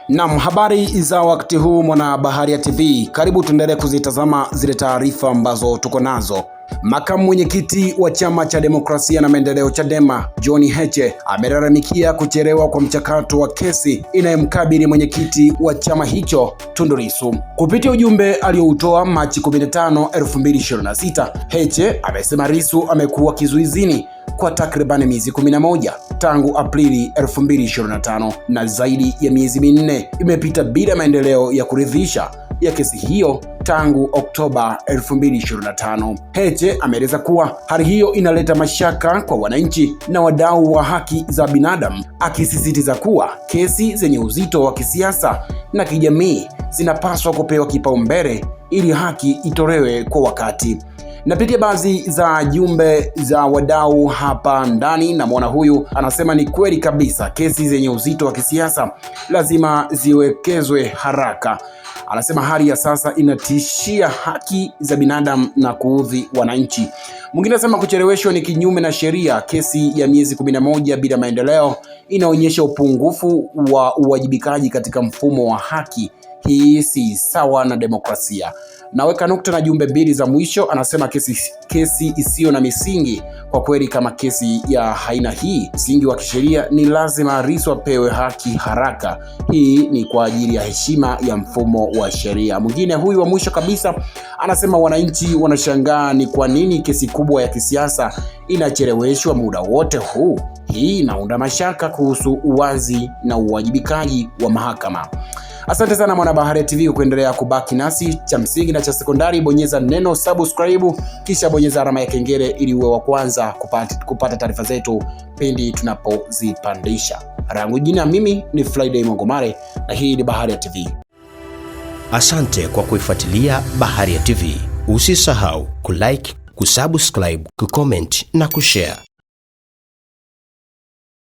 Naam, habari za wakati huu mwana Baharia TV. Karibu tuendelee kuzitazama zile taarifa ambazo tuko nazo. Makamu mwenyekiti wa Chama cha Demokrasia na Maendeleo Chadema, John Heche amelalamikia kuchelewa kwa mchakato wa kesi inayomkabili mwenyekiti wa chama hicho Tundu Lissu. Kupitia ujumbe alioutoa Machi 15, 2026, Heche amesema Lissu amekuwa kizuizini kwa takriban miezi 11 tangu Aprili 2025 na zaidi ya miezi minne imepita bila maendeleo ya kuridhisha ya kesi hiyo tangu Oktoba 2025. Heche ameeleza kuwa hali hiyo inaleta mashaka kwa wananchi na wadau wa haki za binadamu, akisisitiza kuwa kesi zenye uzito wa kisiasa na kijamii zinapaswa kupewa kipaumbele ili haki itolewe kwa wakati. Napitia baadhi za jumbe za wadau hapa ndani, na mwana huyu anasema ni kweli kabisa, kesi zenye uzito wa kisiasa lazima ziwekezwe haraka. Anasema hali ya sasa inatishia haki za binadamu na kuudhi wananchi. Mwingine anasema kucheleweshwa ni kinyume na sheria. Kesi ya miezi 11 bila maendeleo inaonyesha upungufu wa uwajibikaji katika mfumo wa haki. Hii si sawa na demokrasia. Naweka nukta na jumbe mbili za mwisho. Anasema kesi isiyo na misingi. Kwa kweli, kama kesi ya aina hii msingi wa kisheria, ni lazima Lissu apewe haki haraka. Hii ni kwa ajili ya heshima ya mfumo wa sheria. Mwingine huyu wa mwisho kabisa anasema wananchi wanashangaa ni kwa nini kesi kubwa ya kisiasa inacheleweshwa muda wote huu. Hii inaunda mashaka kuhusu uwazi na uwajibikaji wa mahakama. Asante sana mwana Baharia TV kwa kuendelea kubaki nasi. Cha msingi na cha sekondari, bonyeza neno subscribe kisha bonyeza alama ya kengele ili uwe wa kwanza kupata taarifa zetu pindi tunapozipandisha. Rangu jina mimi ni Friday Mongomare na hii ni Baharia TV. Asante kwa kuifuatilia Baharia TV. Usisahau kulike, kusubscribe, kucomment na kushare.